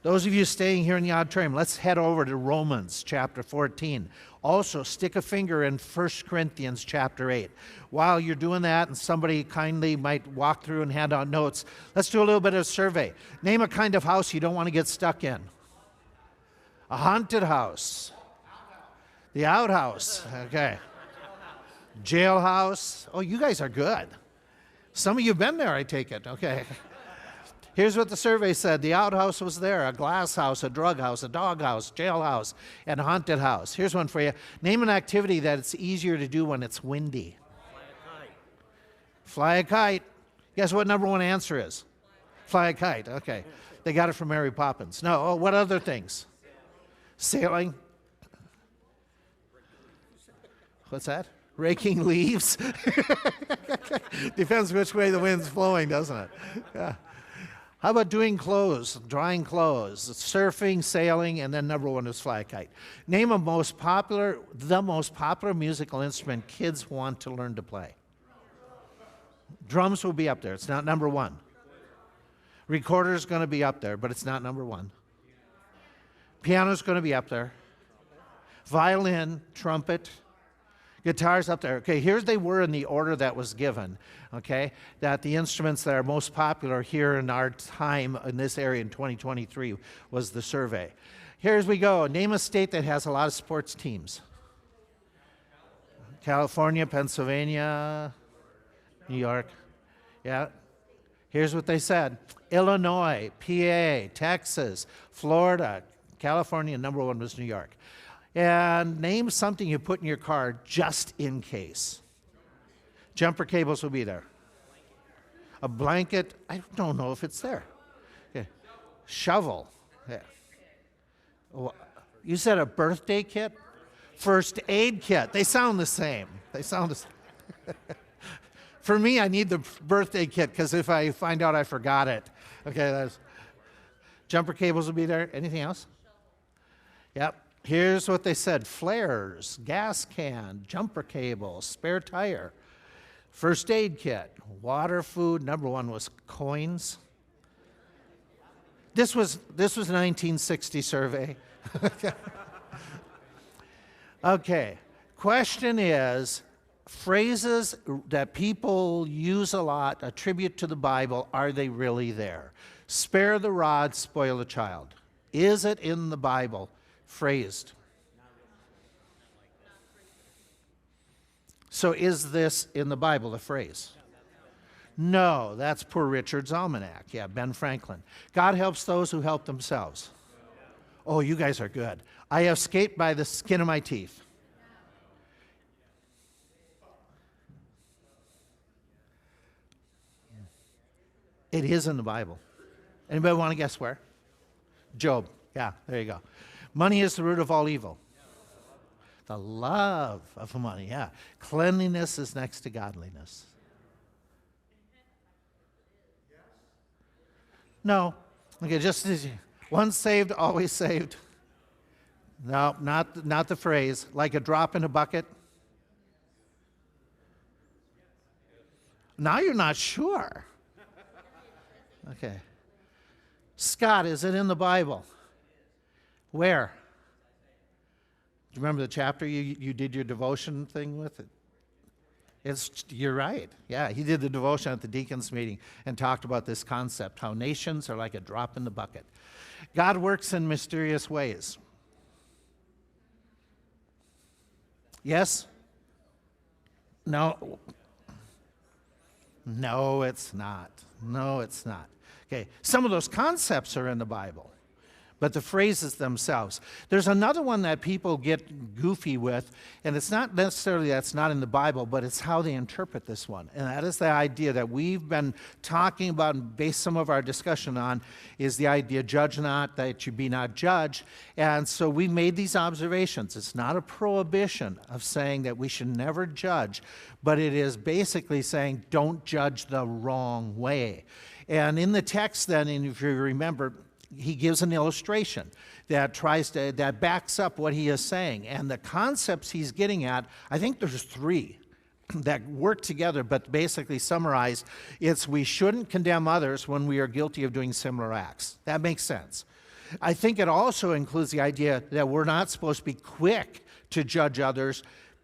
Those of you staying here in the auditorium, let's head over to Romans chapter 14. Also, stick a finger in 1 Corinthians chapter 8. While you're doing that, and somebody kindly might walk through and hand out notes, let's do a little bit of a survey. Name a kind of house you don't want to get stuck in. A haunted house. The outhouse. Okay. Jailhouse. Oh, you guys are good. Some of you have been there, I take it. Okay. Here's what the survey said. The outhouse was there, a glass house, a drug house, a dog house, jailhouse, and a haunted house. Here's one for you. Name an activity that it's easier to do when it's windy. Fly a kite. Fly a kite. Guess what number one answer is? Fly a kite. Okay. They got it from Mary Poppins. No, oh, what other things? Sailing. What's that? Raking leaves. Depends which way the wind's flowing, doesn't it? Yeah. How about doing clothes, drying clothes, surfing, sailing, and then number one is fly a kite. Name the most popular musical instrument kids want to learn to play. Drums will be up there. It's not number one. Recorder's going to be up there, but it's not number one. Piano's going to be up there. Violin, trumpet, guitar's up there. Okay, here they were in the order that was given, okay, that the instruments that are most popular here in our time in this area in 2023 was the survey. Here we go. Name a state that has a lot of sports teams. California, Pennsylvania, New York. Yeah. Here's what they said. Illinois, PA, Texas, Florida, California, number one was New York. And name something you put in your car just in case. Jumper cables will be there. A blanket, I don't know if it's there. Okay. Shovel. Yeah. Oh, you said a birthday kit? First aid kit. They sound the same. They sound the same. For me, I need the birthday kit because if I find out I forgot it. Okay, that's jumper cables will be there. Anything else? Yep. Here's what they said. Flares, gas can, jumper cable, spare tire, first aid kit, water, food. Number one was coins. This was 1960 survey. Okay. Question is, phrases that people use a lot, attribute to the Bible, are they really there? Spare the rod, spoil the child. Is it in the Bible? Phrased. So is this in the Bible, the phrase? No, that's Poor Richard's Almanac. Yeah, Ben Franklin. God helps those who help themselves. Oh, you guys are good. I have escaped by the skin of my teeth. It is in the Bible. Anybody want to guess where? Job. Yeah, there you go. Money is the root of all evil. The love of money, yeah. Cleanliness is next to godliness. No. Okay, just as once saved, always saved. No, not the phrase. Like a drop in a bucket. Now you're not sure. Okay. Scott, is it in the Bible? Where? Do you remember the chapter you did your devotion thing with it? You're right. Yeah, he did the devotion at the deacons meeting and talked about this concept, how nations are like a drop in the bucket. God works in mysterious ways. Yes? No. No, it's not. No, it's not. Okay, some of those concepts are in the Bible, but the phrases themselves. There's another one that people get goofy with, and it's not necessarily that's not in the Bible, but it's how they interpret this one. And that is the idea that we've been talking about and based some of our discussion on is the idea, judge not, that you be not judged. And so we made these observations. It's not a prohibition of saying that we should never judge, but it is basically saying don't judge the wrong way. And in the text then, and if you remember, he gives an illustration that backs up what he is saying. And the concepts he's getting at, I think there's three that work together, but basically summarized, it's we shouldn't condemn others when we are guilty of doing similar acts. That makes sense. I think it also includes the idea that we're not supposed to be quick to judge others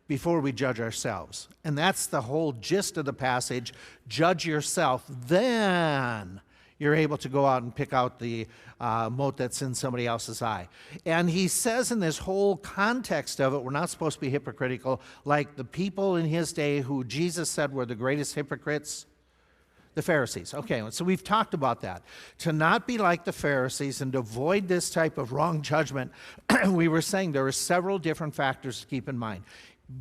before we judge ourselves. And that's the whole gist of the passage. Judge yourself, then you're able to go out and pick out the mote that's in somebody else's eye. And he says in this whole context of it, we're not supposed to be hypocritical, like the people in his day who Jesus said were the greatest hypocrites, the Pharisees. Okay, so we've talked about that. To not be like the Pharisees and to avoid this type of wrong judgment, we were saying there are several different factors to keep in mind.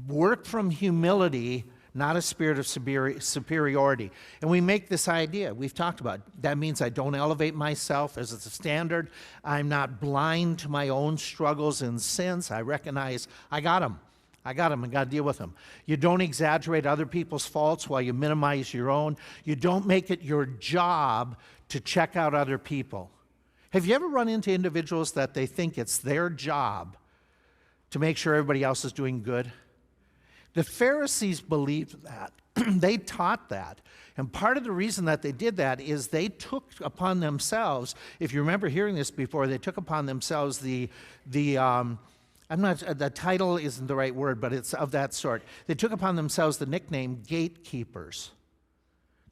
Work from humility, not a spirit of superiority. And we make this idea, we've talked about, that means I don't elevate myself as a standard. I'm not blind to my own struggles and sins. I recognize I got them. I got to deal with them. You don't exaggerate other people's faults while you minimize your own. You don't make it your job to check out other people. Have you ever run into individuals that they think it's their job to make sure everybody else is doing good? The Pharisees believed that. They taught that. And part of the reason that they did that is they took upon themselves, if you remember hearing this before, they took upon themselves the title isn't the right word, but it's of that sort. They took upon themselves the nickname gatekeepers.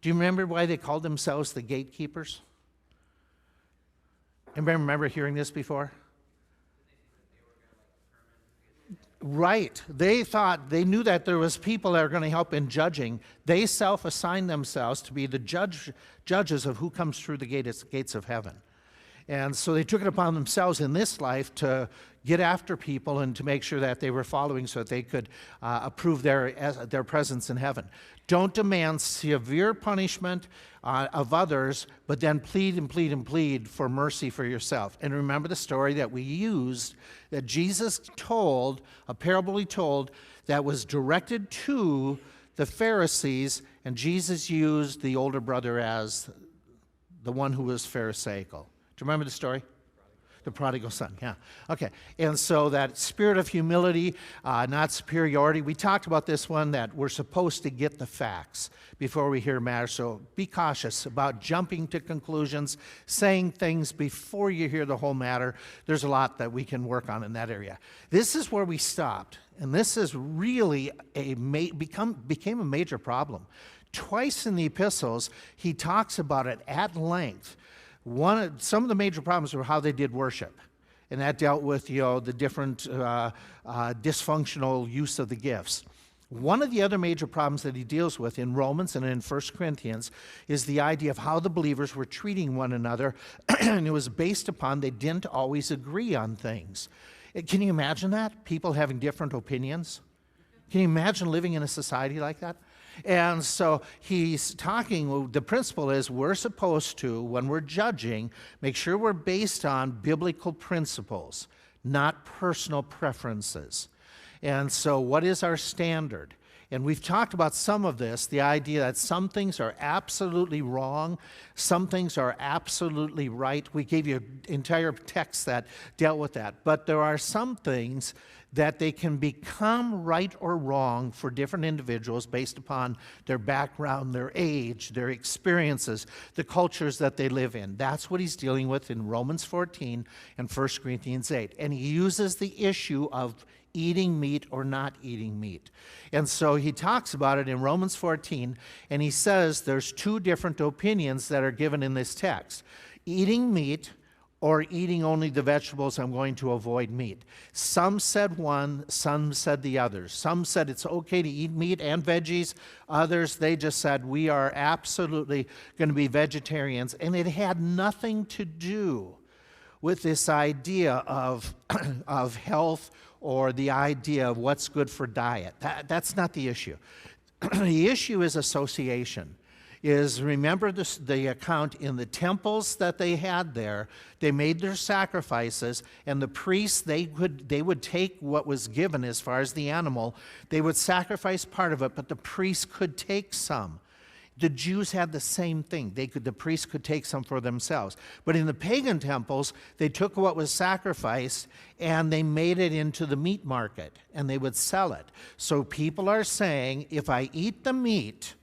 Do you remember why they called themselves the gatekeepers? Anybody remember hearing this before? Right. They knew that there was people that are going to help in judging. They self-assigned themselves to be the judges of who comes through the gates of heaven. And so they took it upon themselves in this life to get after people and to make sure that they were following so that they could approve their presence in heaven. Don't demand severe punishment of others, but then plead and plead and plead for mercy for yourself. And remember the story that we used, that Jesus told, a parable he told, that was directed to the Pharisees, and Jesus used the older brother as the one who was Pharisaical. Do you remember the story? The prodigal son, yeah. Okay, and so that spirit of humility, not superiority. We talked about this one, that we're supposed to get the facts before we hear matters. So be cautious about jumping to conclusions, saying things before you hear the whole matter. There's a lot that we can work on in that area. This is where we stopped, and this is really became a major problem. Twice in the epistles, he talks about it at length. Some of the major problems were how they did worship, and that dealt with the different dysfunctional use of the gifts. One of the other major problems that he deals with in Romans and in 1 Corinthians is the idea of how the believers were treating one another, and it was based upon they didn't always agree on things. Can you imagine that? People having different opinions? Can you imagine living in a society like that? And so he's talking, the principle is we're supposed to, when we're judging, make sure we're based on biblical principles, not personal preferences. And so what is our standard? And we've talked about some of this, the idea that some things are absolutely wrong, some things are absolutely right. We gave you an entire text that dealt with that. But there are some things that they can become right or wrong for different individuals based upon their background, their age, their experiences, the cultures that they live in. That's what he's dealing with in Romans 14 and 1 Corinthians 8. And he uses the issue of eating meat or not eating meat. And so he talks about it in Romans 14, and he says there's two different opinions that are given in this text. Eating meat or eating only the vegetables, I'm going to avoid meat. Some said one, some said the others. Some said it's okay to eat meat and veggies. Others, they just said we are absolutely going to be vegetarians. And it had nothing to do with this idea of, of health or the idea of what's good for diet. That's not the issue. The issue is association. Remember the account in the temples that they had there. They made their sacrifices, and the priests, they would take what was given as far as the animal. They would sacrifice part of it, but the priests could take some. The Jews had the same thing. The priests could take some for themselves. But in the pagan temples, they took what was sacrificed and they made it into the meat market, and they would sell it. So people are saying, if I eat the meat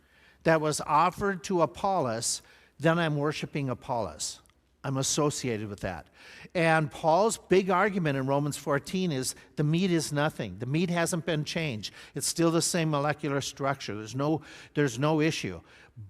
that was offered to Apollos, then I'm worshiping Apollos. I'm associated with that. And Paul's big argument in Romans 14 is the meat is nothing. The meat hasn't been changed. It's still the same molecular structure. There's no issue.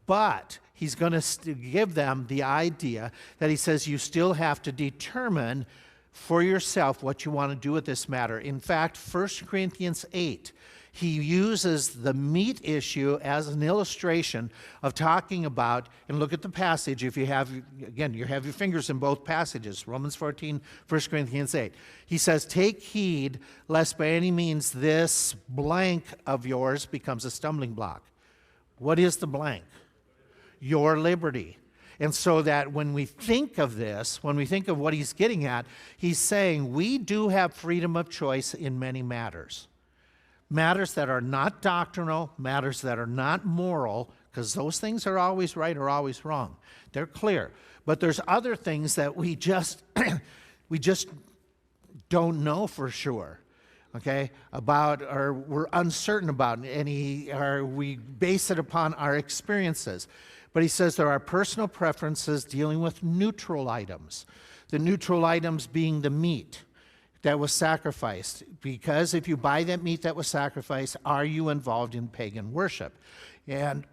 But he's going to give them the idea that he says you still have to determine for yourself what you want to do with this matter. In fact, 1 Corinthians 8, he uses the meat issue as an illustration of talking about, and look at the passage if you have, again, you have your fingers in both passages, Romans 14, 1 Corinthians 8. He says, take heed lest by any means this blank of yours becomes a stumbling block. What is the blank? Your liberty. And so that when we think of this, when we think of what he's getting at, he's saying we do have freedom of choice in many matters. Matters that are not doctrinal, matters that are not moral, because those things are always right or always wrong. They're clear. But there's other things that we just don't know for sure, okay, about, or we're uncertain about, or we base it upon our experiences. But he says there are personal preferences dealing with neutral items. The neutral items being the meat that was sacrificed, because if you buy that meat that was sacrificed, are you involved in pagan worship? And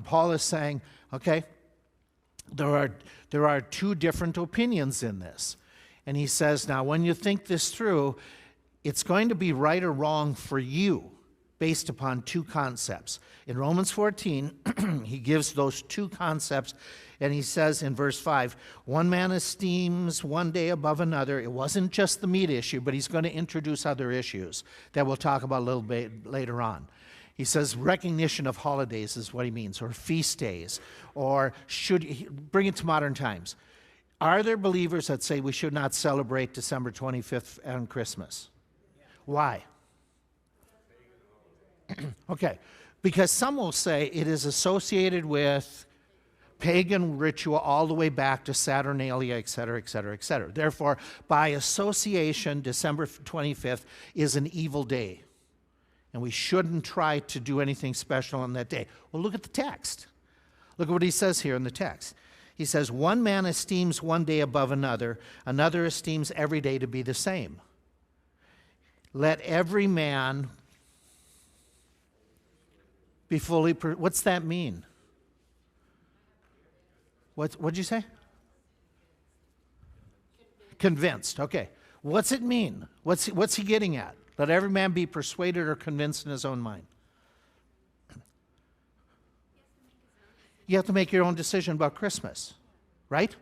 Paul is saying, okay, there are two different opinions in this. And he says, now when you think this through, it's going to be right or wrong for you based upon two concepts. In Romans 14, he gives those two concepts, and he says in verse 5, one man esteems one day above another. It wasn't just the meat issue, but he's going to introduce other issues that we'll talk about a little bit later on. He says recognition of holidays is what he means, or feast days, or bring it to modern times. Are there believers that say we should not celebrate December 25th and Christmas? Why? Okay, because some will say it is associated with pagan ritual all the way back to Saturnalia, et cetera, et cetera, et cetera. Therefore, by association, December 25th is an evil day, and we shouldn't try to do anything special on that day. Well, look at the text. Look at what he says here in the text. He says, one man esteems one day above another, another esteems every day to be the same. Let every man be fully, what's that mean? What'd you say? Convinced. Okay. What's it mean? What's he getting at? Let every man be persuaded or convinced in his own mind. You have to make your own decision about Christmas, right?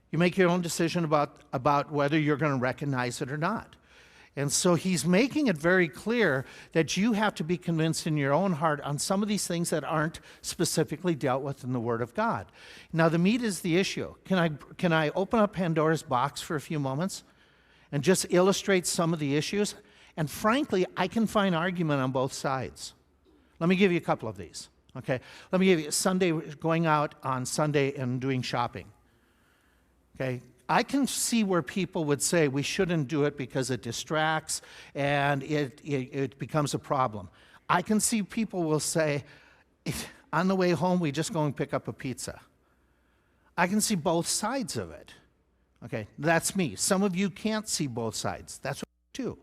You make your own decision about whether you're going to recognize it or not. And so he's making it very clear that you have to be convinced in your own heart on some of these things that aren't specifically dealt with in the Word of God. Now, the meat is the issue. Can I open up Pandora's box for a few moments and just illustrate some of the issues? And frankly, I can find argument on both sides. Let me give you a couple of these, okay? Let me give you Sunday, going out on Sunday and doing shopping, okay? I can see where people would say we shouldn't do it because it distracts and it becomes a problem. I can see people will say, on the way home, we just go and pick up a pizza. I can see both sides of it. Okay, that's me. Some of you can't see both sides. That's what I do.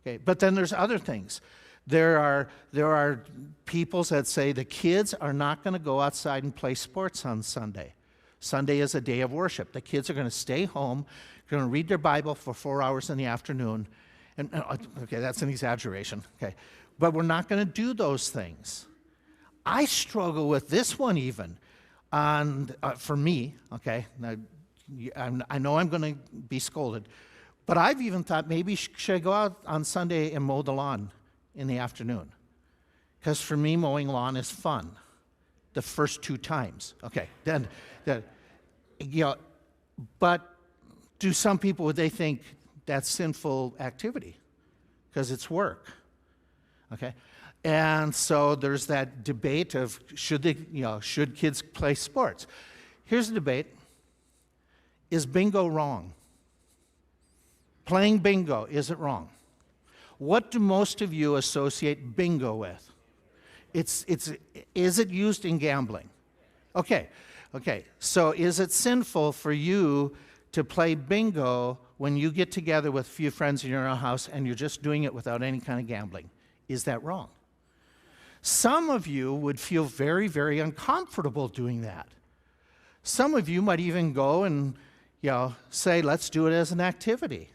Okay, but then there's other things. There are people that say the kids are not going to go outside and play sports on Sunday. Sunday is a day of worship. The kids are going to stay home, going to read their Bible for 4 hours in the afternoon. And okay, that's an exaggeration. Okay, but we're not going to do those things. I struggle with this one even. For me, okay, now, I know I'm going to be scolded, but I've even thought maybe should I go out on Sunday and mow the lawn in the afternoon? Because for me, mowing lawn is fun. The first 2 times. Okay, then, you know, but do some people, would they think that's sinful activity? Because it's work. Okay? And so there's that debate of should kids play sports? Here's the debate. Is bingo wrong? Playing bingo, is it wrong? What do most of you associate bingo with? Is it used in gambling? Okay, Okay, so is it sinful for you to play bingo when you get together with a few friends in your own house and you're just doing it without any kind of gambling? Is that wrong? Some of you would feel very, very uncomfortable doing that. Some of you might even go and, say, let's do it as an activity.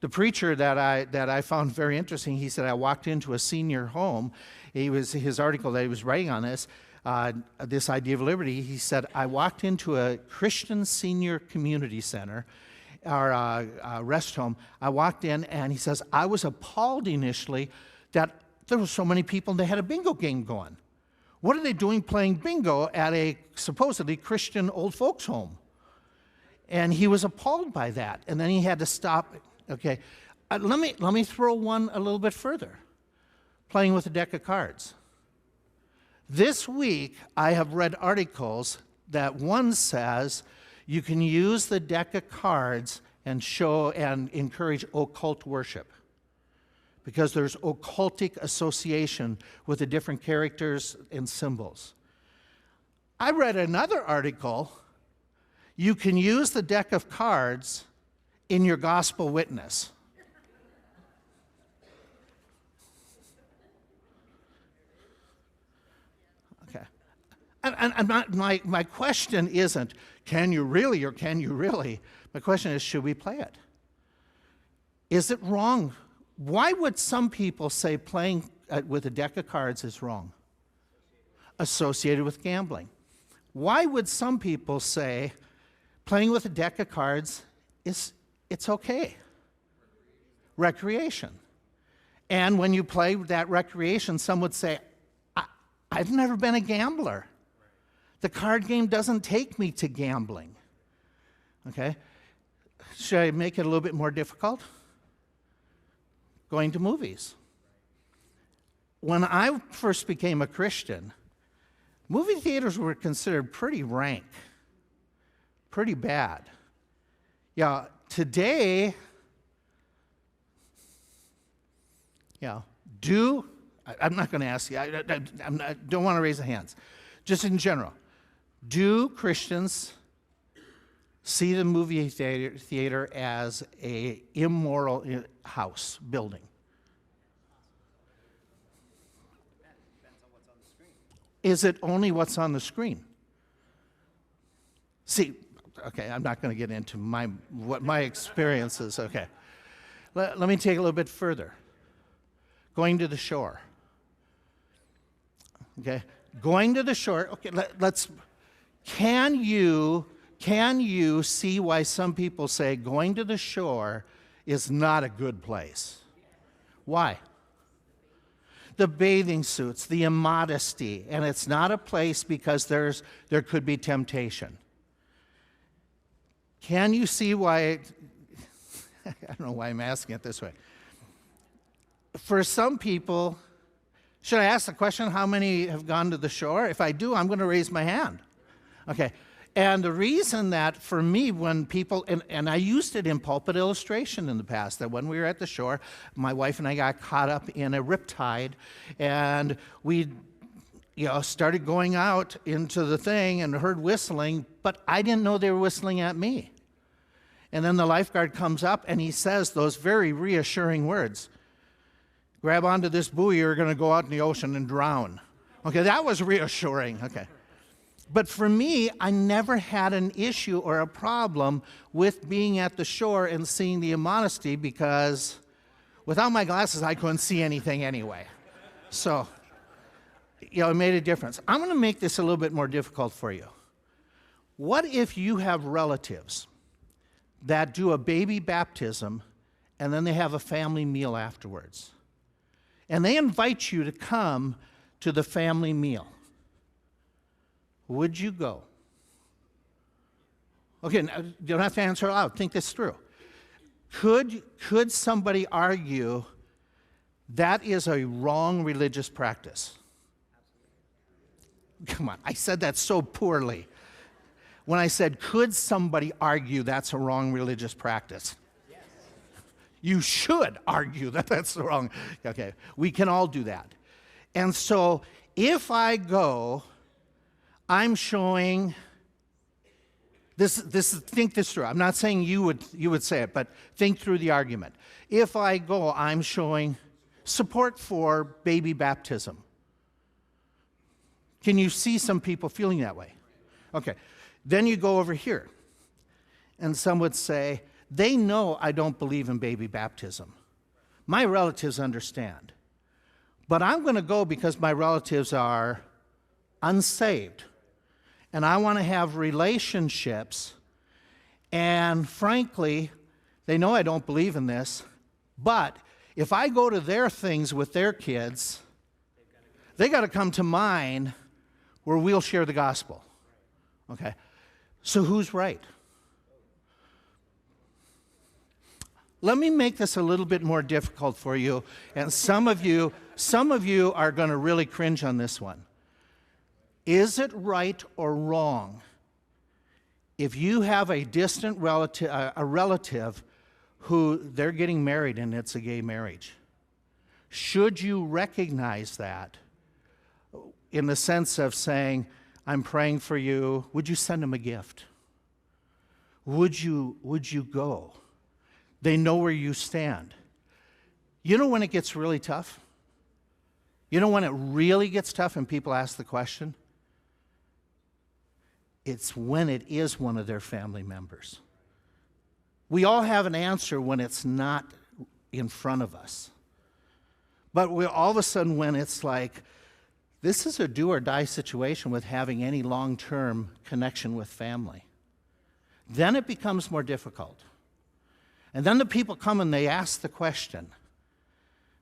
The preacher that I found very interesting, he said, I walked into a senior home. His article that he was writing on this idea of liberty, he said, I walked into a Christian senior community center, or a rest home. I walked in, and he says, I was appalled initially that there were so many people, and they had a bingo game going. What are they doing playing bingo at a supposedly Christian old folks home? And he was appalled by that, and then he had to stop. Okay, let me throw one a little bit further. Playing with a deck of cards. This week, I have read articles that one says you can use the deck of cards and show and encourage occult worship because there's occultic association with the different characters and symbols. I read another article, you can use the deck of cards in your gospel witness. Okay. And my question isn't, can you really or can you really? My question is, should we play it? Is it wrong? Why would some people say playing with a deck of cards is wrong? Associated with gambling. Why would some people say playing with a deck of cards it's okay? Recreation. And when you play that recreation, some would say, I've never been a gambler. The card game doesn't take me to gambling. Okay? Should I make it a little bit more difficult? Going to movies. When I first became a Christian, movie theaters were considered pretty rank, pretty bad. Yeah, today, I'm not going to ask you, I don't want to raise the hands. Just in general, do Christians see the movie theater as an immoral house, building? Depends on what's on the screen. Is it only what's on the screen? See, okay, I'm not going to get into what my experience is. Okay, let me take it a little bit further. Going to the shore. Okay, going to the shore. Okay, let's. Can you see why some people say going to the shore is not a good place? Why? The bathing suits, the immodesty, and it's not a place because there could be temptation. Can you see why? I don't know why I'm asking it this way. For some people, should I ask the question, how many have gone to the shore? If I do, I'm going to raise my hand. Okay. And the reason that for me, when people, and I used it in pulpit illustration in the past, that when we were at the shore, my wife and I got caught up in a riptide, and we started going out into the thing and heard whistling, but I didn't know they were whistling at me. And then the lifeguard comes up and he says those very reassuring words, grab onto this buoy, you're going to go out in the ocean and drown. Okay, that was reassuring. Okay. But for me, I never had an issue or a problem with being at the shore and seeing the immodesty because without my glasses, I couldn't see anything anyway. So, it made a difference. I'm going to make this a little bit more difficult for you. What if you have relatives that do a baby baptism and then they have a family meal afterwards? And they invite you to come to the family meal. Would you go? Okay, now, you don't have to answer aloud. Think this through. Could somebody argue that is a wrong religious practice? Come on, I said that so poorly. When I said, could somebody argue that's a wrong religious practice? Yes. You should argue that that's wrong. Okay, we can all do that. And so if I go, I'm showing Think this through. I'm not saying you would say it, but think through the argument. If I go, I'm showing support for baby baptism. Can you see some people feeling that way? Okay. Then you go over here, and some would say, they know I don't believe in baby baptism. My relatives understand. But I'm going to go because my relatives are unsaved. And I want to have relationships. And frankly, they know I don't believe in this. But if I go to their things with their kids, they got to come to mine where we'll share the gospel. Okay? So who's right? Let me make this a little bit more difficult for you, and some of you are going to really cringe on this one. Is it right or wrong if you have a distant relative who they're getting married and it's a gay marriage? Should you recognize that in the sense of saying, I'm praying for you, would you send them a gift? Would you go? They know where you stand. You know when it gets really tough? You know when it really gets tough and people ask the question? It's when it is one of their family members. We all have an answer when it's not in front of us. But all of a sudden when it's like, this is a do or die situation with having any long-term connection with family, then it becomes more difficult. And then the people come and they ask the question.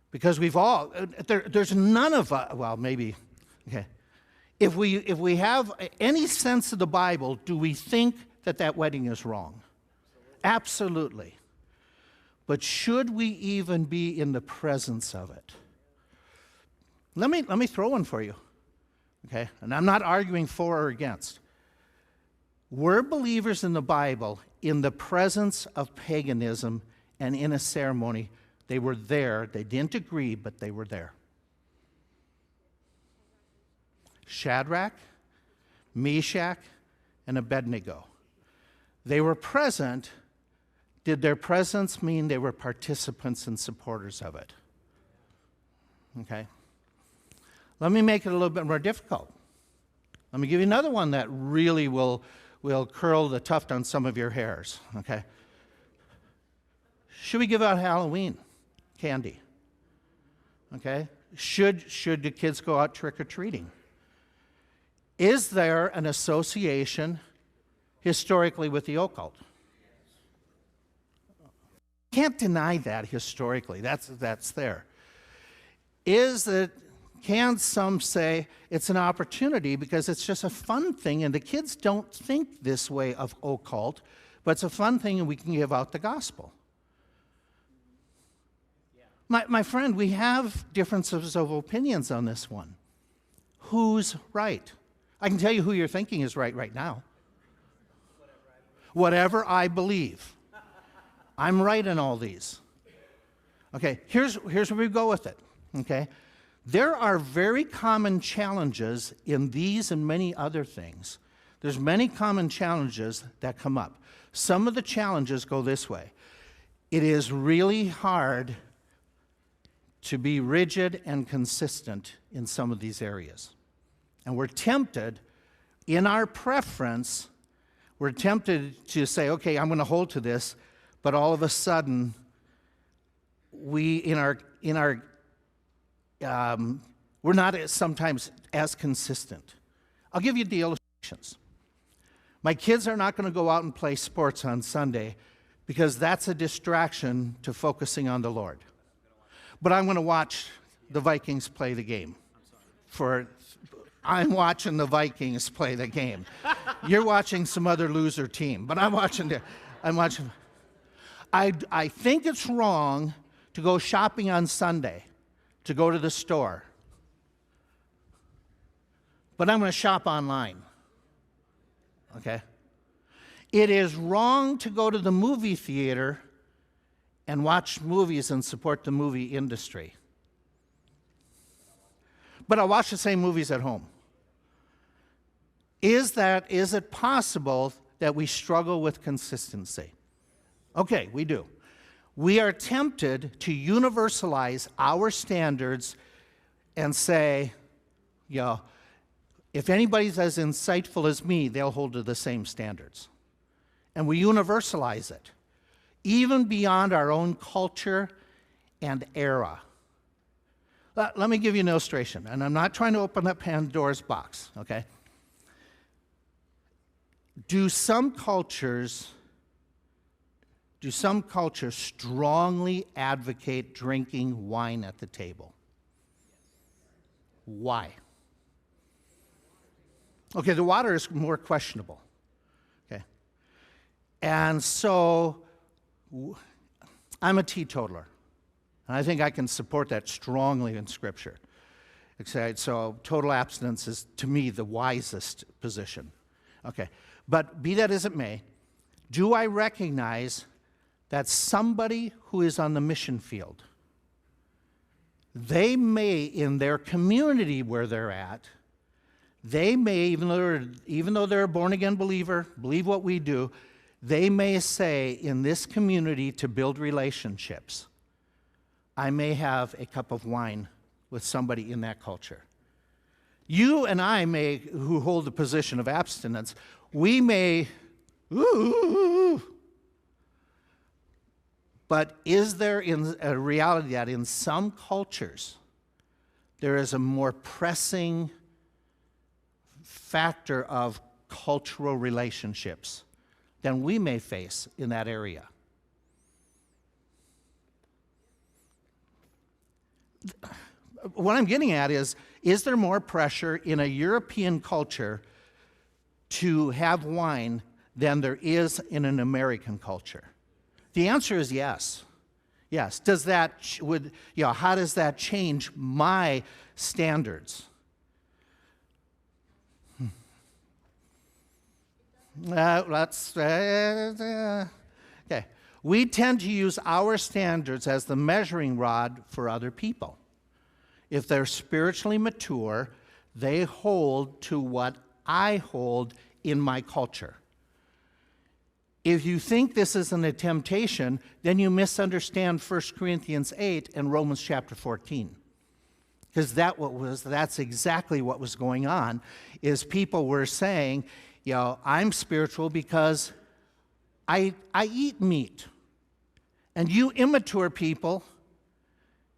Because there's none of us, well, maybe, okay. If we have any sense of the Bible, do we think that wedding is wrong? Absolutely. But should we even be in the presence of it? Let me throw one for you, okay? And I'm not arguing for or against. Were believers in the Bible in the presence of paganism and in a ceremony? They were there. They didn't agree, but they were there. Shadrach, Meshach, and Abednego. They were present. Did their presence mean they were participants and supporters of it? Okay. Let me make it a little bit more difficult. Let me give you another one that really will curl the tuft on some of your hairs, okay? Should we give out Halloween candy? Okay? Should the kids go out trick-or-treating? Is there an association historically with the occult? Can't deny that historically. That's there. Can some say it's an opportunity because it's just a fun thing and the kids don't think this way of occult, but it's a fun thing and we can give out the gospel? My friend, we have differences of opinions on this one. Who's right? I can tell you who you're thinking is right now. Whatever I believe. I'm right in all these. Okay, here's where we go with it, okay? There are very common challenges in these and many other things. There's many common challenges that come up. Some of the challenges go this way. It is really hard to be rigid and consistent in some of these areas. And we're tempted, in our preference, we're tempted to say, okay, I'm going to hold to this, but all of a sudden, we're not sometimes as consistent. I'll give you the illustrations. My kids are not going to go out and play sports on Sunday because that's a distraction to focusing on the Lord. But I'm going to watch the Vikings play the game. I'm watching the Vikings play the game. You're watching some other loser team, but I'm watching. I think it's wrong to go shopping on Sunday, to go to the store. But I'm going to shop online. Okay? It is wrong to go to the movie theater and watch movies and support the movie industry. But I'll watch the same movies at home. Is it possible that we struggle with consistency? Okay, we do. We are tempted to universalize our standards and say, if anybody's as insightful as me, they'll hold to the same standards. And we universalize it, even beyond our own culture and era. Let me give you an illustration, and I'm not trying to open up Pandora's box, okay? Do some cultures strongly advocate drinking wine at the table? Why? Okay, the water is more questionable. Okay. And so I'm a teetotaler. And I think I can support that strongly in Scripture. So total abstinence is, to me, the wisest position. Okay. But be that as it may, do I recognize that somebody who is on the mission field, they may, in their community where they're at, they may, even though they're a born-again believer, believe what we do, they may say, in this community, to build relationships, I may have a cup of wine with somebody in that culture. You and I may, who hold the position of abstinence, we may, but is there a reality that in some cultures there is a more pressing factor of cultural relationships than we may face in that area? What I'm getting at is there more pressure in a European culture to have wine than there is in an American culture? The answer is yes. Yes. Does that how does that change my standards? Okay. We tend to use our standards as the measuring rod for other people. If they're spiritually mature, they hold to what I hold in my culture. If you think this isn't a temptation, then you misunderstand 1 Corinthians 8 and Romans chapter 14. Because that's exactly what was going on, is people were saying, I'm spiritual because I eat meat. And you immature people,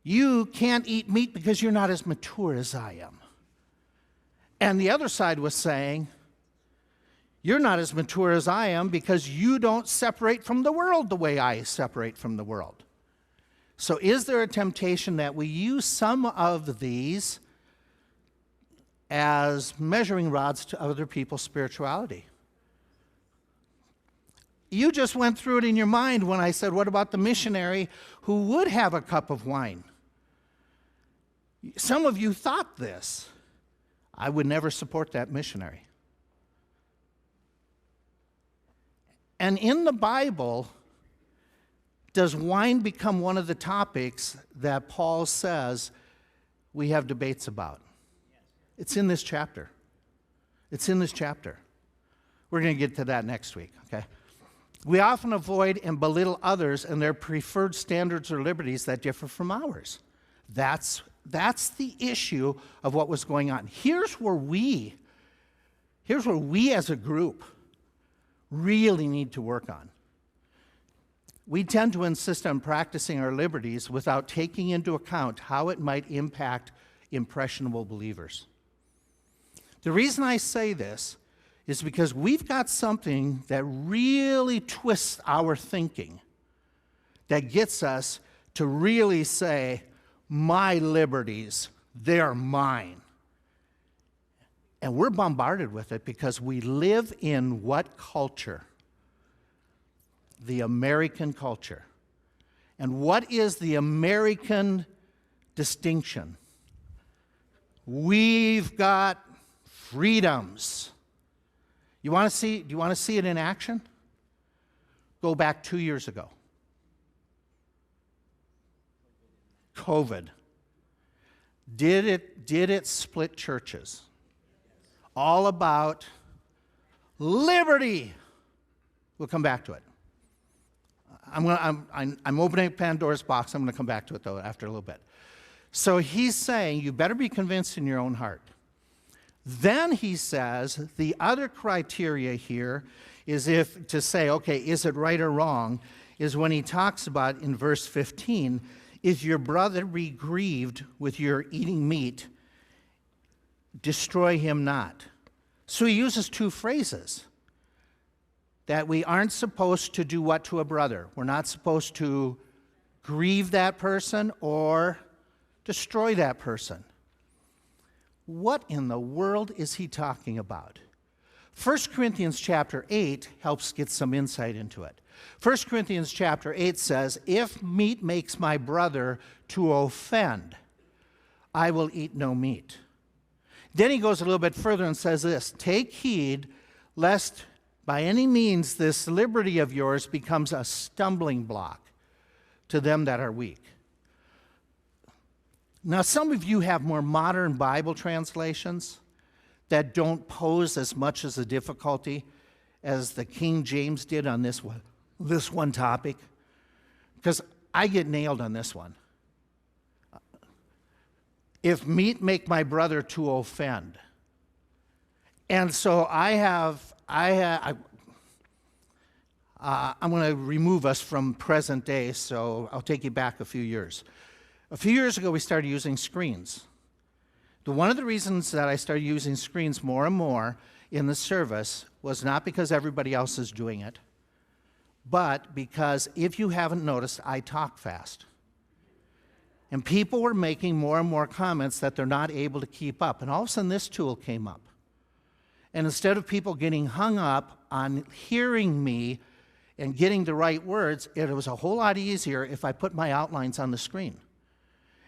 you can't eat meat because you're not as mature as I am. And the other side was saying, you're not as mature as I am because you don't separate from the world the way I separate from the world. So is there a temptation that we use some of these as measuring rods to other people's spirituality? You just went through it in your mind when I said, what about the missionary who would have a cup of wine? Some of you thought this. I would never support that missionary. And in the Bible, does wine become one of the topics that Paul says we have debates about? It's in this chapter. It's in this chapter. We're going to get to that next week, okay? We often avoid and belittle others and their preferred standards or liberties that differ from ours. That's the issue of what was going on. Here's where we as a group really need to work on. We tend to insist on practicing our liberties without taking into account how it might impact impressionable believers. The reason I say this is because we've got something that really twists our thinking, that gets us to really say, my liberties, they're mine. And we're bombarded with it because we live in what culture? The American culture. And what is the American distinction? We've got freedoms. Do you want to see it in action? Go back 2 years ago. COVID. Did it split churches? All about liberty. We'll come back to it. I'm opening Pandora's box. I'm going to come back to it, though, after a little bit. So he's saying you better be convinced in your own heart. Then he says the other criteria here is if to say, okay, is it right or wrong, is when he talks about in verse 15, if your brother be grieved with your eating meat, destroy him not. So he uses two phrases. That we aren't supposed to do what to a brother? We're not supposed to grieve that person or destroy that person. What in the world is he talking about? 1 Corinthians chapter 8 helps get some insight into it. 1 Corinthians chapter 8 says, if meat makes my brother to offend, I will eat no meat. Then he goes a little bit further and says this, take heed lest by any means this liberty of yours becomes a stumbling block to them that are weak. Now, some of you have more modern Bible translations that don't pose as much as a difficulty as the King James did on this one topic, because I get nailed on this one. If meat make my brother to offend. And so I'm going to remove us from present day, so I'll take you back a few years. A few years ago, we started using screens. One of the reasons that I started using screens more and more in the service was not because everybody else is doing it, but because if you haven't noticed, I talk fast. And people were making more and more comments that they're not able to keep up. And all of a sudden, this tool came up. And instead of people getting hung up on hearing me and getting the right words, it was a whole lot easier if I put my outlines on the screen.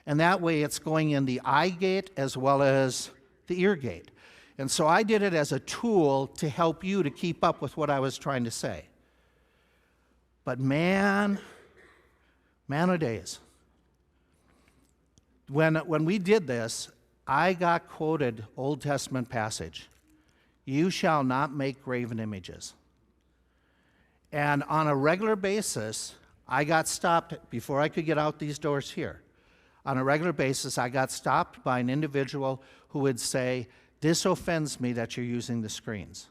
And that way it's going in the eye gate as well as the ear gate. And so I did it as a tool to help you to keep up with what I was trying to say. But man of days. When we did this, I got quoted Old Testament passage. You shall not make graven images. And on a regular basis, I got stopped before I could get out these doors here. On a regular basis, I got stopped by an individual who would say, this offends me that you're using the screens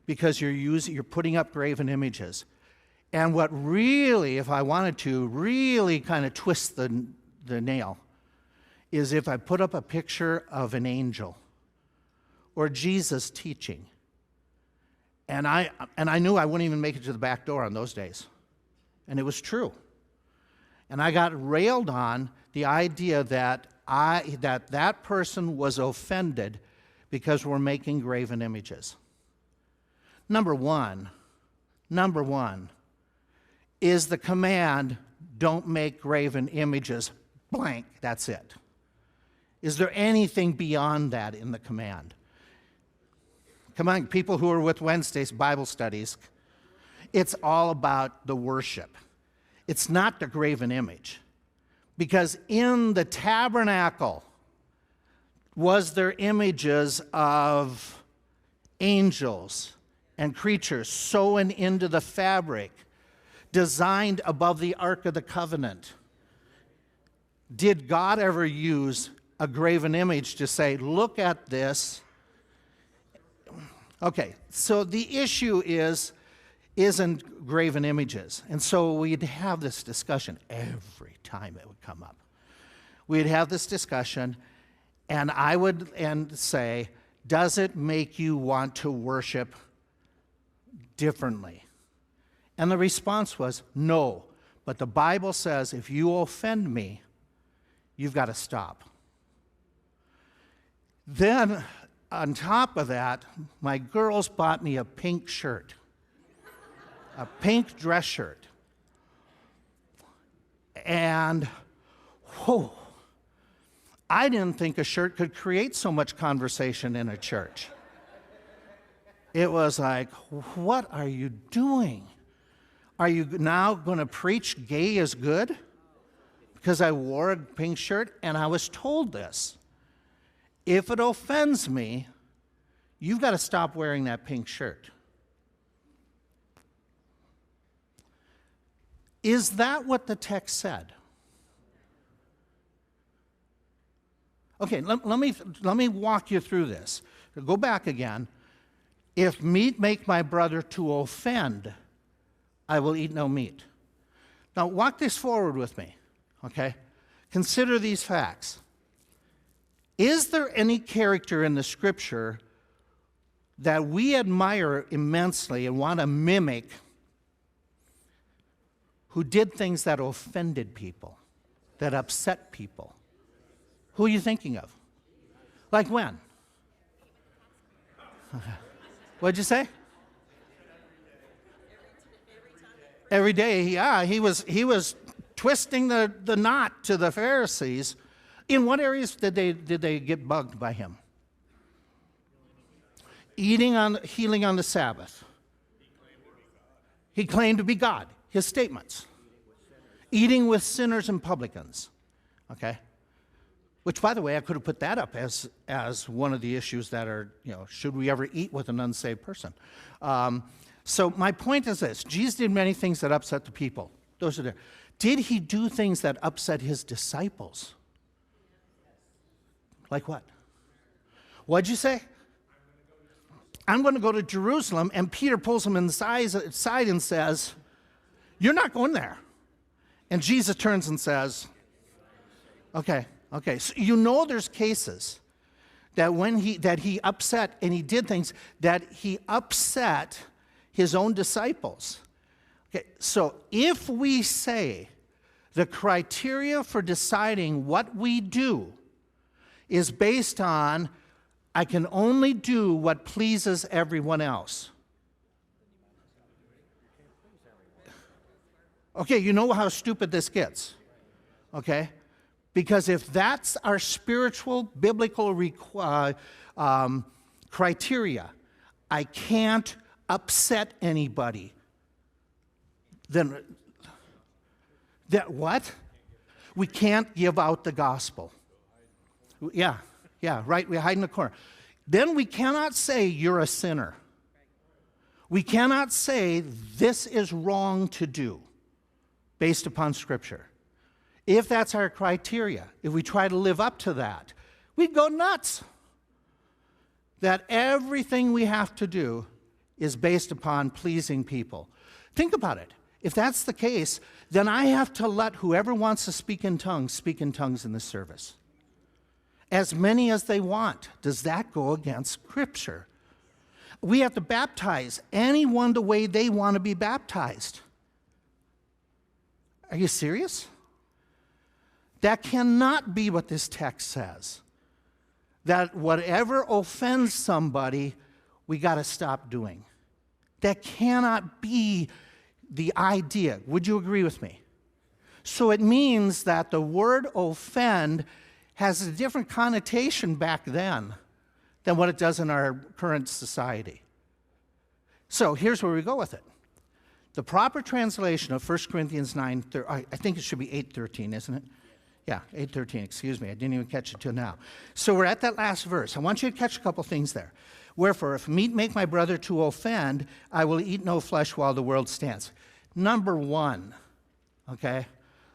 because you're putting up graven images. And what really, if I wanted to, really kind of twist the nail is if I put up a picture of an angel or Jesus teaching. And I knew I wouldn't even make it to the back door on those days. And it was true. And I got railed on the idea that that person was offended because we're making graven images. Number one is the command, don't make graven images, blank, that's it. Is there anything beyond that in the command? Come on, people who are with Wednesday's Bible studies, it's all about the worship. It's not the graven image. Because in the tabernacle was there images of angels and creatures sewn into the fabric, designed above the Ark of the Covenant. Did God ever use a graven image to say, look at this? Okay, so the issue isn't graven images. And so we'd have this discussion every time it would come up. We'd have this discussion, and I would say, does it make you want to worship differently? And the response was, no. But the Bible says, if you offend me, you've got to stop. Then, on top of that, my girls bought me a pink shirt. A pink dress shirt. And, whoa, I didn't think a shirt could create so much conversation in a church. It was like, what are you doing? Are you now going to preach gay is good? Because I wore a pink shirt, and I was told this. If it offends me, you've got to stop wearing that pink shirt. Is that what the text said? Okay, let me walk you through this. Go back again. If meat make my brother to offend, I will eat no meat. Now, walk this forward with me, okay? Consider these facts. Is there any character in the Scripture that we admire immensely and want to mimic who did things that offended people, that upset people? Who are you thinking of? Like when? What'd you say? Every day, yeah, he was twisting the knot to the Pharisees. In what areas did they get bugged by him? Healing on the Sabbath. He claimed to be God. His statements. Eating with sinners and publicans. Okay? Which, by the way, I could have put that up as one of the issues that are, should we ever eat with an unsaved person? So my point is this. Jesus did many things that upset the people. Those are there. Did he do things that upset his disciples? Like what? What'd you say? I'm going to go to Jerusalem, and Peter pulls him inside and says, you're not going there. And Jesus turns and says, okay. So there's cases that that he upset, and he did things that he upset his own disciples. Okay, so if we say the criteria for deciding what we do is based on I can only do what pleases everyone else. Okay, you know how stupid this gets, okay? Because if that's our spiritual, biblical criteria, I can't upset anybody. Then, what? We can't give out the gospel. Yeah, right, we hide in the corner. Then we cannot say you're a sinner. We cannot say this is wrong to do based upon Scripture. If that's our criteria, if we try to live up to that, we'd go nuts. That everything we have to do is based upon pleasing people. Think about it. If that's the case, then I have to let whoever wants to speak in tongues in this service. As many as they want. Does that go against Scripture? We have to baptize anyone the way they want to be baptized. Are you serious? That cannot be what this text says. That whatever offends somebody, we got to stop doing. That cannot be the idea. Would you agree with me? So it means that the word offend has a different connotation back then than what it does in our current society. So here's where we go with it. The proper translation of 1 Corinthians 9, I think it should be 8:13, isn't it? Yeah, 8:13, excuse me. I didn't even catch it till now. So we're at that last verse. I want you to catch a couple things there. Wherefore, if meat make my brother to offend, I will eat no flesh while the world stands. Number one, okay?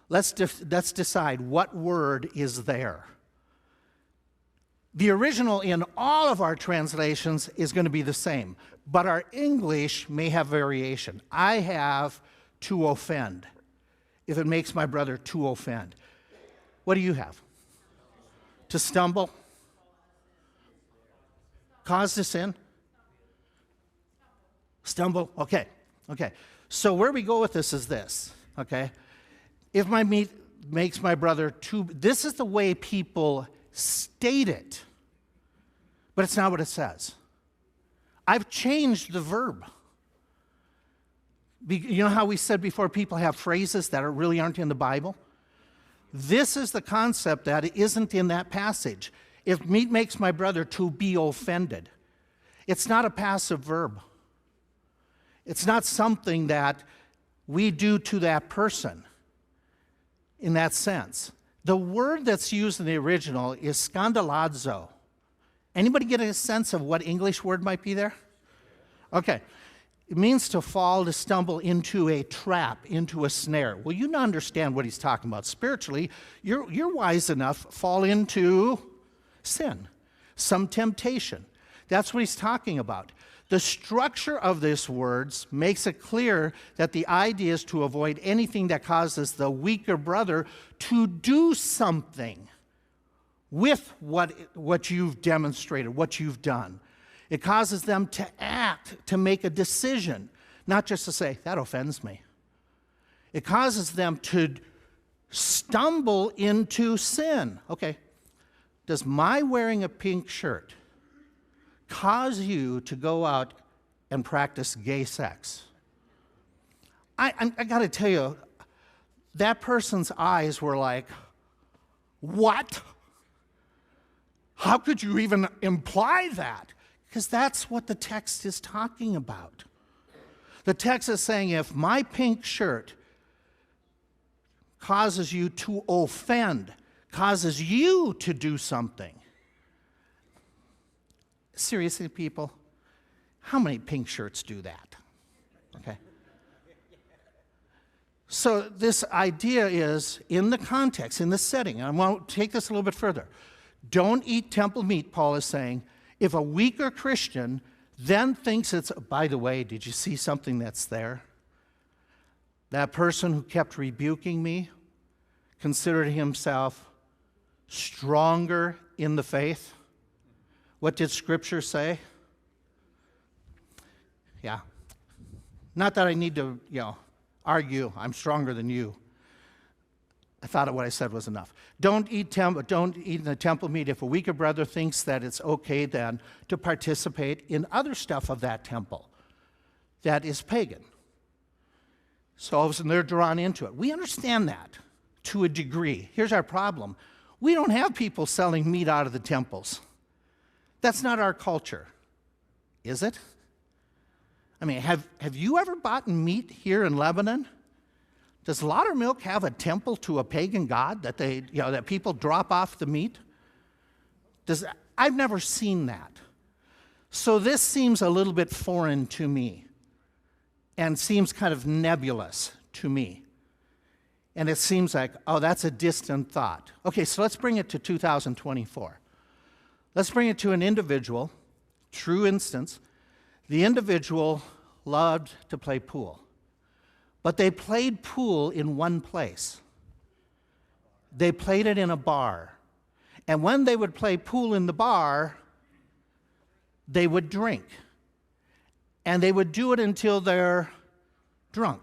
Let's decide what word is there. The original in all of our translations is going to be the same, but our English may have variation. I have to offend, if it makes my brother to offend. What do you have? To stumble? Cause to sin? Stumble? Okay. So where we go with this is this, okay? If my meat makes my brother to, this is the way people state it, but it's not what it says. I've changed the verb. You know how we said before people have phrases that really aren't in the Bible? This is the concept that isn't in that passage. If meat makes my brother to be offended, it's not a passive verb. It's not something that we do to that person in that sense. The word that's used in the original is scandalazo. Anybody get a sense of what English word might be there? Okay. It means to fall, to stumble into a trap, into a snare. Well, you understand what he's talking about. Spiritually, you're wise enough, fall into sin, some temptation. That's what he's talking about. The structure of these words makes it clear that the idea is to avoid anything that causes the weaker brother to do something with what you've demonstrated, what you've done. It causes them to act, to make a decision, not just to say, that offends me. It causes them to stumble into sin. Okay, does my wearing a pink shirt cause you to go out and practice gay sex? I got to tell you, that person's eyes were like, what? How could you even imply that? Because that's what the text is talking about. The text is saying if my pink shirt causes you to offend, causes you to do something. Seriously, people, how many pink shirts do that? Okay. So this idea is in the context, in the setting, and I want to take this a little bit further. Don't eat temple meat, Paul is saying. If a weaker Christian then thinks it's, by the way, did you see something that's there? That person who kept rebuking me considered himself stronger in the faith. What did Scripture say? Yeah. Not that I need to, argue, I'm stronger than you. I thought what I said was enough. Don't eat in the temple meat if a weaker brother thinks that it's okay then to participate in other stuff of that temple that is pagan. So all of a sudden they're drawn into it. We understand that to a degree. Here's our problem. We don't have people selling meat out of the temples. That's not our culture, is it? I mean, have you ever bought meat here in Lebanon? Does Laudermilk have a temple to a pagan god that that people drop off the meat? I've never seen that. So this seems a little bit foreign to me and seems kind of nebulous to me. And it seems like, oh, that's a distant thought. Okay, so let's bring it to 2024. Let's bring it to an individual, true instance. The individual loved to play pool. But they played pool in one place. They played it in a bar. And when they would play pool in the bar, they would drink. And they would do it until they're drunk.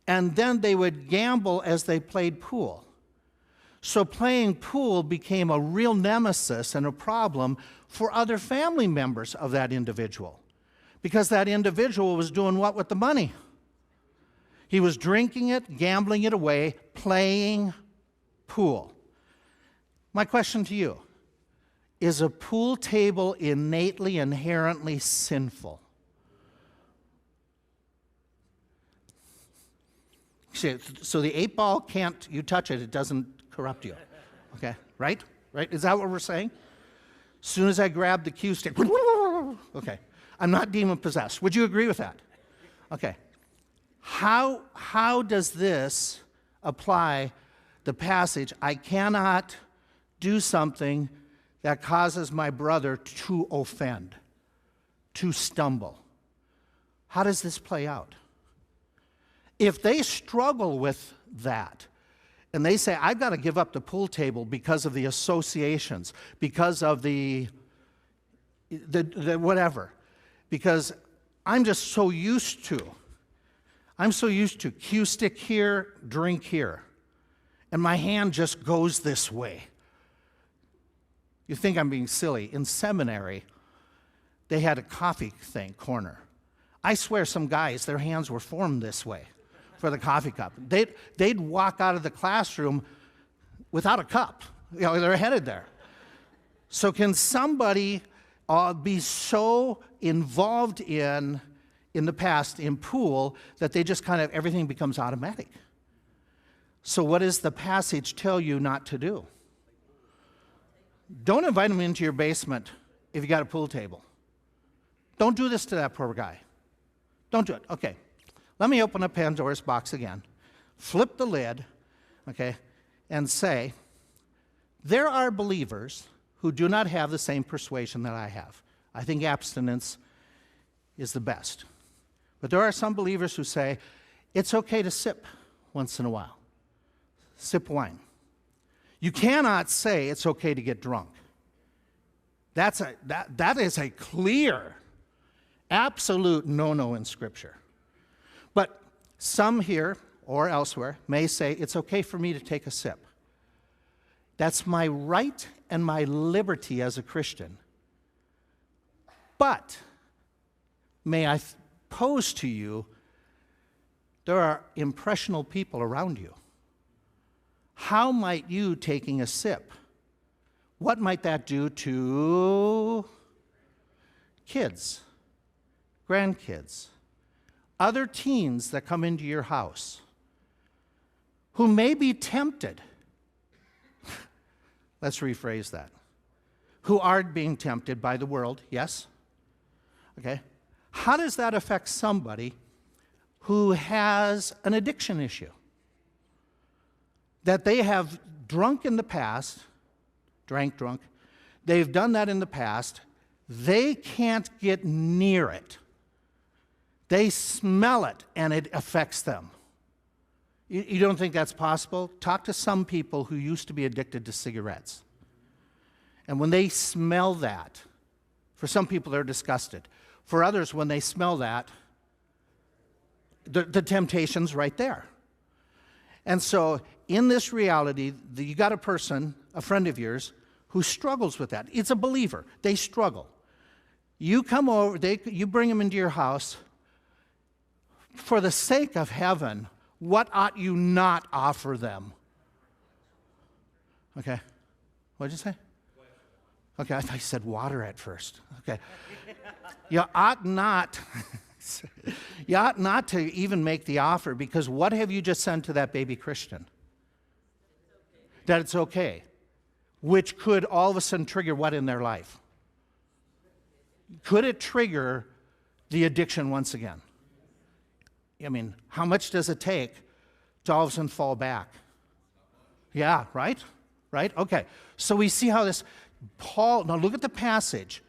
And then they would gamble as they played pool. So playing pool became a real nemesis and a problem for other family members of that individual. Because that individual was doing what with the money? He was drinking it, gambling it away, playing pool. My question to you, is a pool table innately, inherently sinful? So the 8-ball can't, you touch it, it doesn't corrupt you. Okay, right? Right? Is that what we're saying? As soon as I grab the cue stick, okay, I'm not demon possessed. Would you agree with that? Okay. How does this apply the passage? I cannot do something that causes my brother to offend, to stumble. How does this play out? If they struggle with that, and they say, I've got to give up the pool table because of the associations, because of the whatever, because I'm so used to cue stick here, drink here, and my hand just goes this way. You think I'm being silly. In seminary, they had a coffee corner. I swear some guys, their hands were formed this way for the coffee cup. They'd walk out of the classroom without a cup. They're headed there. So can somebody be so involved in the past in pool that they just kind of, everything becomes automatic? So what does the passage tell you not to do? Don't invite them into your basement if you got a pool table. Don't do this to that poor guy. Don't do it. Okay. Let me open up Pandora's box again. Flip the lid, okay, and say, there are believers who do not have the same persuasion that I have. I think abstinence is the best. But there are some believers who say, it's okay to sip once in a while. Sip wine. You cannot say it's okay to get drunk. That is a clear, absolute no-no in Scripture. But some here or elsewhere may say it's okay for me to take a sip. That's my right and my liberty as a Christian. But may I pose to you, there are impressionable people around you. How might you taking a sip, what might that do to kids, grandkids, other teens that come into your house who may be tempted? Let's rephrase that. Who are being tempted by the world, yes? Okay. How does that affect somebody who has an addiction issue? That they have drunk in the past, drank drunk, they've done that in the past, they can't get near it. They smell it and it affects them. You don't think that's possible? Talk to some people who used to be addicted to cigarettes. And when they smell that, for some people they're disgusted. For others, when they smell that, the temptation's right there. And so in this reality, you got a person, a friend of yours, who struggles with that. It's a believer. They struggle. You come over, you bring them into your house. For the sake of heaven, what ought you not offer them? Okay. What did you say? Okay, I thought you said water at first. Okay. You ought not to even make the offer, because what have you just said to that baby Christian? That it's okay. Which could all of a sudden trigger what in their life? Could it trigger the addiction once again? I mean, how much does it take to all of a sudden fall back? Yeah, right? Right? Okay. So we see how this, Paul, now look at the passage.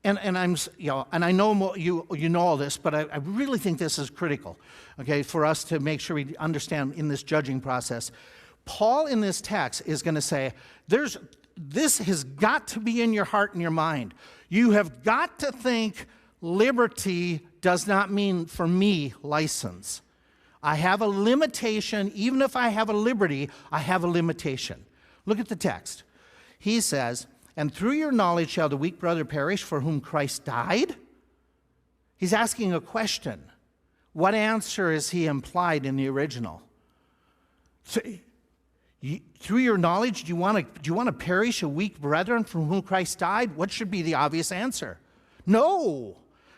And I know you know all this, but I really think this is critical, okay, for us to make sure we understand in this judging process. Paul in this text is going to say, this has got to be in your heart and your mind. You have got to think liberty does not mean, for me, license. I have a limitation. Even if I have a liberty, I have a limitation. Look at the text. He says, and through your knowledge shall the weak brother perish for whom Christ died? He's asking a question. What answer is he implied in the original? So, through your knowledge, do you want to perish a weak brethren from whom Christ died? What should be the obvious answer? No.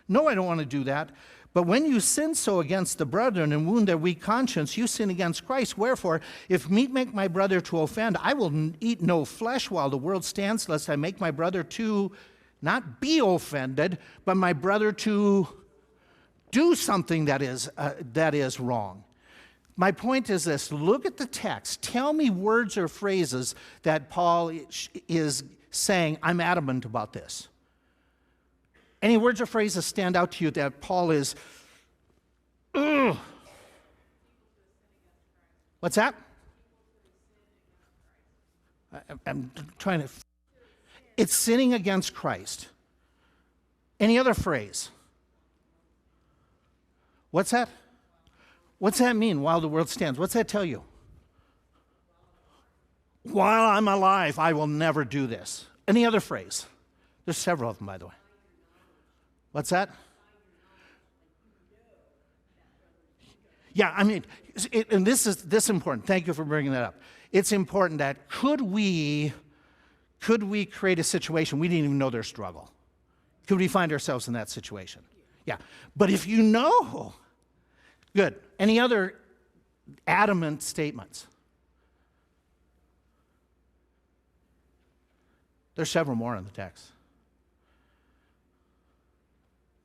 No, I don't want to do that. But when you sin so against the brethren and wound their weak conscience, you sin against Christ. Wherefore, if meat make my brother to offend, I will eat no flesh while the world stands, lest I make my brother to not be offended, but my brother to do something that is wrong. My point is this. Look at the text. Tell me words or phrases that Paul is saying, I'm adamant about this. Any words or phrases stand out to you that Paul is, ugh. What's that? I'm trying to, it's sinning against Christ. Any other phrase? What's that? What's that mean, while the world stands? What's that tell you? While I'm alive, I will never do this. Any other phrase? There's several of them, by the way. What's that? Yeah, I mean, and this is important. Thank you for bringing that up. It's important that could we create a situation we didn't even know their struggle? Could we find ourselves in that situation? Yeah. But if you know, good. Any other adamant statements? There's several more in the text.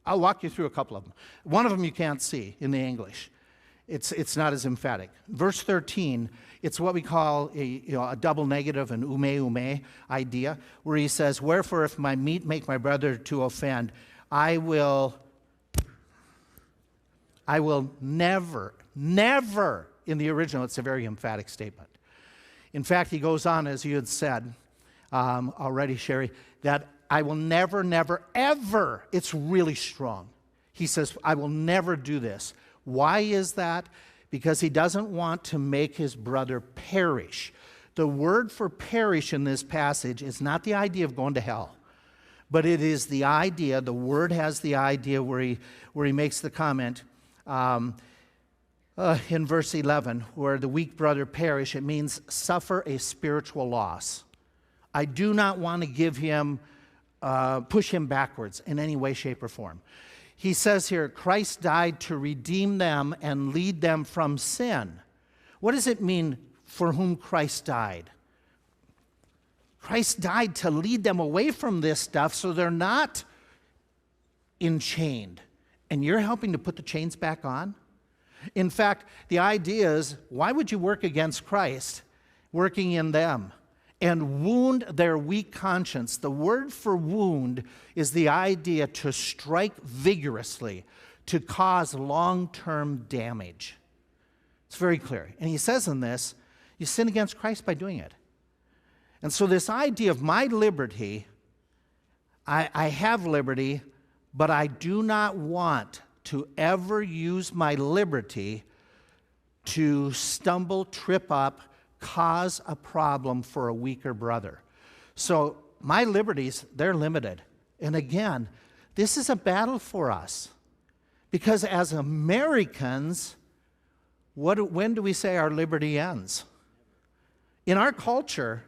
I'll walk you through a couple of them. One of them you can't see in the English. It's not as emphatic. Verse 13, it's what we call a double negative, an ume idea, where he says, wherefore if my meat make my brother to offend, I will never, in the original, it's a very emphatic statement. In fact, he goes on, as you had said already, Sherry, that I will never, ever, it's really strong. He says, I will never do this. Why is that? Because he doesn't want to make his brother perish. The word for perish in this passage is not the idea of going to hell, but it is the idea, the word has the idea where he makes the comment in verse 11, where the weak brother perish, it means suffer a spiritual loss. I do not want to give him, push him backwards in any way, shape, or form. He says here, Christ died to redeem them and lead them from sin. What does it mean for whom Christ died? Christ died to lead them away from this stuff so they're not enchained. And you're helping to put the chains back on? In fact, the idea is, why would you work against Christ, working in them, and wound their weak conscience? The word for wound is the idea to strike vigorously, to cause long-term damage. It's very clear. And he says in this, you sin against Christ by doing it. And so this idea of my liberty, I have liberty, but I do not want to ever use my liberty to stumble, trip up, cause a problem for a weaker brother. So my liberties, they're limited. And again, this is a battle for us. Because as Americans, when do we say our liberty ends? In our culture,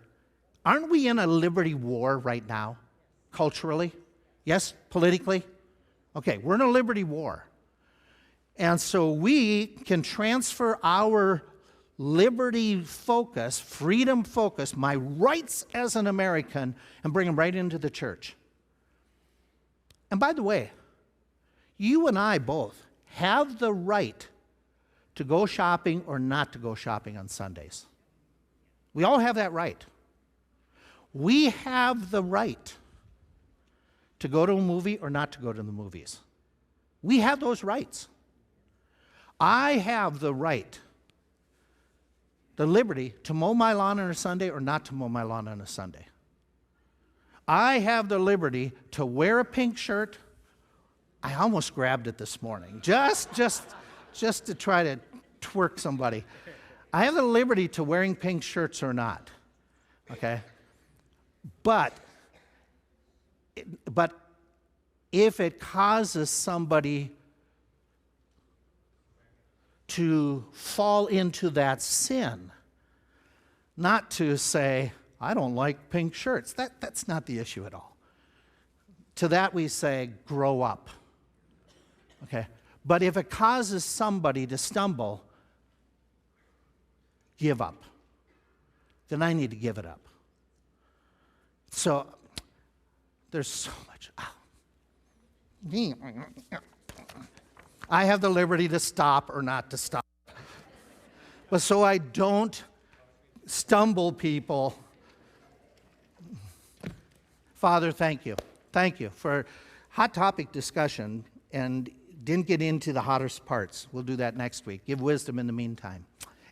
aren't we in a liberty war right now, culturally? Yes, politically? Okay, we're in a liberty war. And so we can transfer our liberty focus, freedom focus, my rights as an American, and bring them right into the church. And by the way, you and I both have the right to go shopping or not to go shopping on Sundays. We all have that right. We have the right to go to a movie or not to go to the movies. We have those rights. I have the right, the liberty, to mow my lawn on a Sunday or not to mow my lawn on a Sunday. I have the liberty to wear a pink shirt. I almost grabbed it this morning, just to try to twerk somebody. I have the liberty to wearing pink shirts or not, okay? But if it causes somebody to fall into that sin, not to say, I don't like pink shirts. That's not the issue at all. To that we say, grow up. Okay? But if it causes somebody to stumble, give up. Then I need to give it up. So, there's so much. I have the liberty to stop or not to stop. But so I don't stumble people. Father, thank you. Thank you for hot topic discussion and didn't get into the hottest parts. We'll do that next week. Give wisdom in the meantime.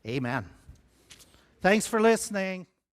Amen. Thanks for listening.